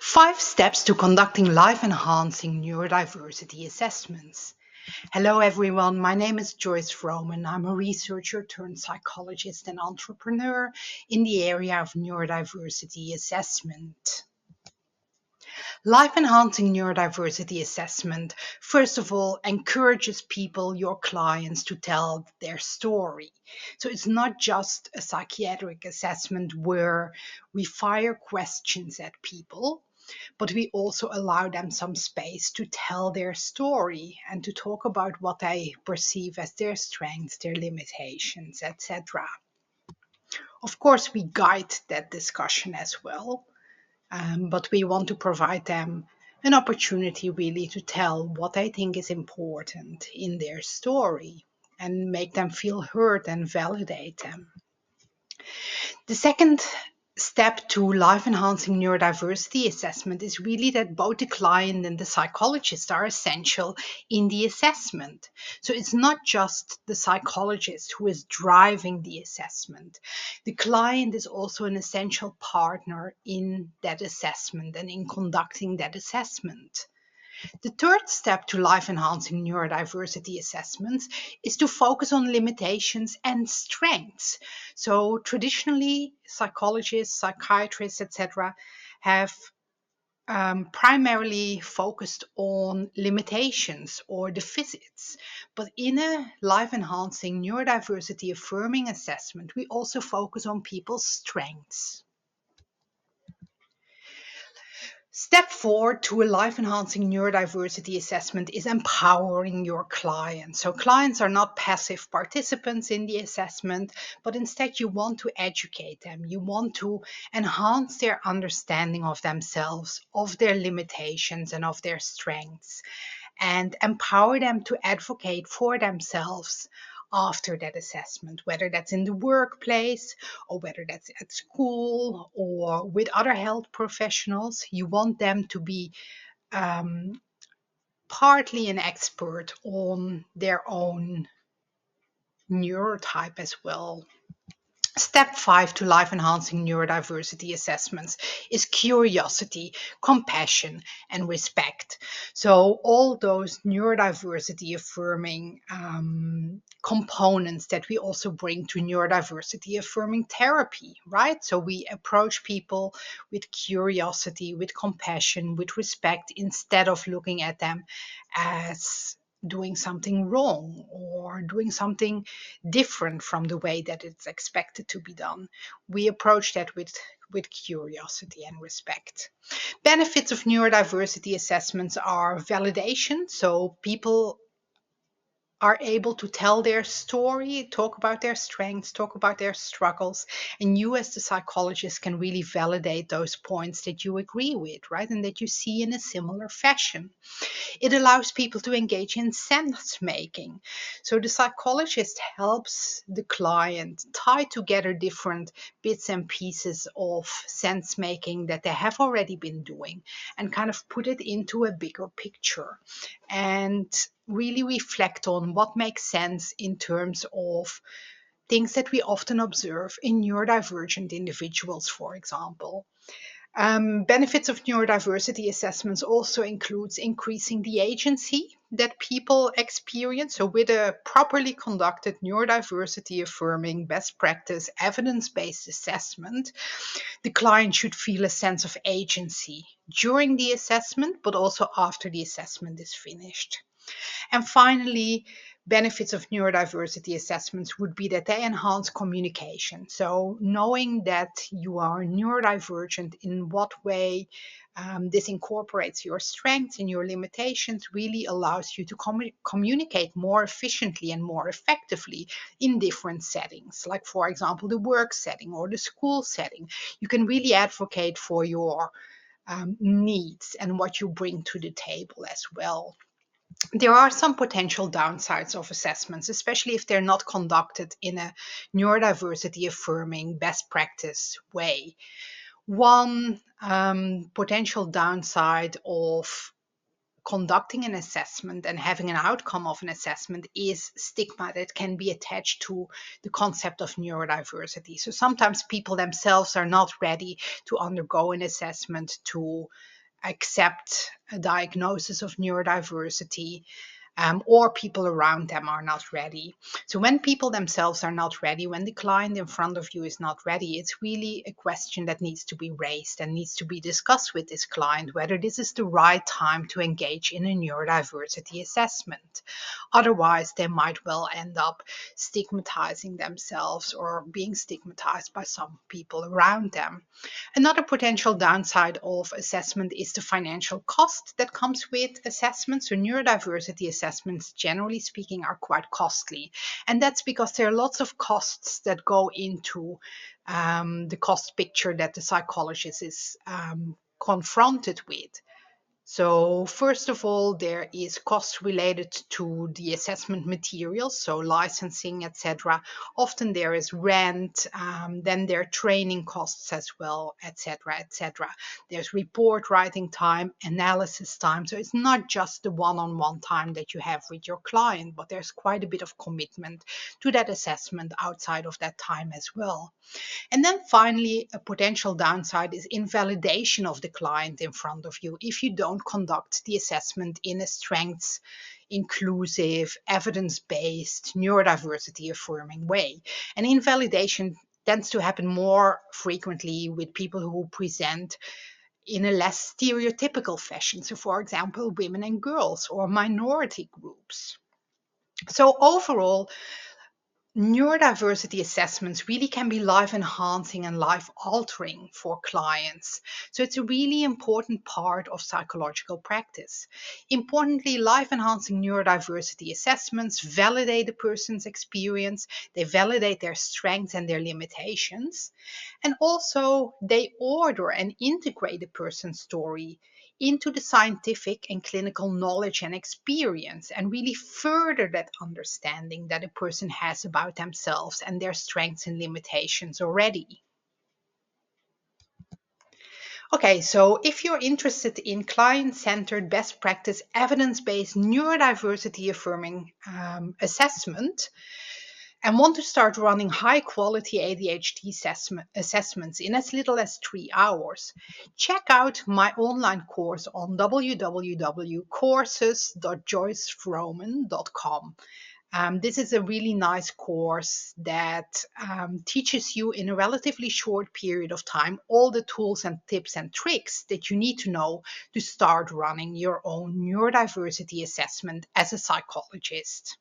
5 steps to conducting life-enhancing neurodiversity assessments. Hello, everyone. My name is Joyce Froman. I'm a researcher turned psychologist and entrepreneur in the area of neurodiversity assessment. Life-enhancing neurodiversity assessment, first of all, encourages people, your clients, to tell their story. So it's not just a psychiatric assessment where we fire questions at people, but we also allow them some space to tell their story and to talk about what they perceive as their strengths, their limitations, etc. Of course, we guide that discussion as well, but we want to provide them an opportunity really to tell what they think is important in their story and make them feel heard and validate them. The second step to life enhancing neurodiversity assessment is really that both the client and the psychologist are essential in the assessment. So it's not just the psychologist who is driving the assessment. The client is also an essential partner in that assessment and in conducting that assessment. The third step to life enhancing neurodiversity assessments is to focus on limitations and strengths. So, traditionally, psychologists, psychiatrists, etc., have primarily focused on limitations or deficits. But in a life enhancing neurodiversity affirming assessment, we also focus on people's strengths. Step 4 to a life enhancing neurodiversity assessment is empowering your clients. So, clients are not passive participants in the assessment, but instead, you want to educate them. You want to enhance their understanding of themselves, of their limitations, and of their strengths, and empower them to advocate for themselves after that assessment, whether that's in the workplace or whether that's at school or with other health professionals. You want them to be um, partly an expert on their own neurotype as well. Step 5 to life enhancing neurodiversity assessments is curiosity, compassion, and respect. So, all those neurodiversity affirming components that we also bring to neurodiversity affirming therapy, right? So, we approach people with curiosity, with compassion, with respect, instead of looking at them as doing something wrong or doing something different from the way that it's expected to be done. We approach that with curiosity and respect. Benefits of neurodiversity assessments are validation. So people are able to tell their story, talk about their strengths, talk about their struggles, and you as the psychologist can really validate those points that you agree with, right? And that you see in a similar fashion. It allows people to engage in sense making. So the psychologist helps the client tie together different bits and pieces of sense making that they have already been doing and kind of put it into a bigger picture and really reflect on what makes sense in terms of things that we often observe in neurodivergent individuals, for example. Benefits of neurodiversity assessments also includes increasing the agency that people experience. So, with a properly conducted neurodiversity affirming best practice evidence-based assessment, the client should feel a sense of agency during the assessment, but also after the assessment is finished. And finally, benefits of neurodiversity assessments would be that they enhance communication. So, knowing that you are neurodivergent, in what way this incorporates your strengths and your limitations, really allows you to communicate more efficiently and more effectively in different settings, like, for example, the work setting or the school setting. You can really advocate for your needs and what you bring to the table as well. There are some potential downsides of assessments, especially if they're not conducted in a neurodiversity affirming best practice way. One potential downside of conducting an assessment and having an outcome of an assessment is stigma that can be attached to the concept of neurodiversity. So sometimes people themselves are not ready to undergo an assessment, to accept a diagnosis of neurodiversity, or people around them are not ready. So, when people themselves are not ready, when the client in front of you is not ready, it's really a question that needs to be raised and needs to be discussed with this client whether this is the right time to engage in a neurodiversity assessment. Otherwise, they might well end up stigmatizing themselves or being stigmatized by some people around them. Another potential downside of assessment is the financial cost that comes with assessments. So, neurodiversity assessments, generally speaking, are quite costly. And that's because there are lots of costs that go into the cost picture that the psychologist is confronted with. So, first of all, there is cost related to the assessment materials, so licensing, etc. Often there is rent, then there are training costs as well, etc., etc. There's report writing time, analysis time. So, it's not just the one on one time that you have with your client, but there's quite a bit of commitment to that assessment outside of that time as well. And then finally, a potential downside is invalidation of the client in front of you if you don't conduct the assessment in a strengths inclusive, evidence based, neurodiversity affirming way. And invalidation tends to happen more frequently with people who present in a less stereotypical fashion. So, for example, women and girls or minority groups. So, overall, neurodiversity assessments really can be life enhancing and life altering for clients. So it's a really important part of psychological practice. Importantly, life enhancing neurodiversity assessments validate a person's experience, they validate their strengths and their limitations, and also they order and integrate a person's story into the scientific and clinical knowledge and experience and really further that understanding that a person has about themselves and their strengths and limitations already. Okay, so if you're interested in client centered, best practice, evidence based, neurodiversity affirming assessment, and want to start running high quality ADHD assessments in as little as 3 hours, check out my online course on www.courses.joycefroman.com. This is a really nice course that teaches you in a relatively short period of time all the tools and tips and tricks that you need to know to start running your own neurodiversity assessment as a psychologist.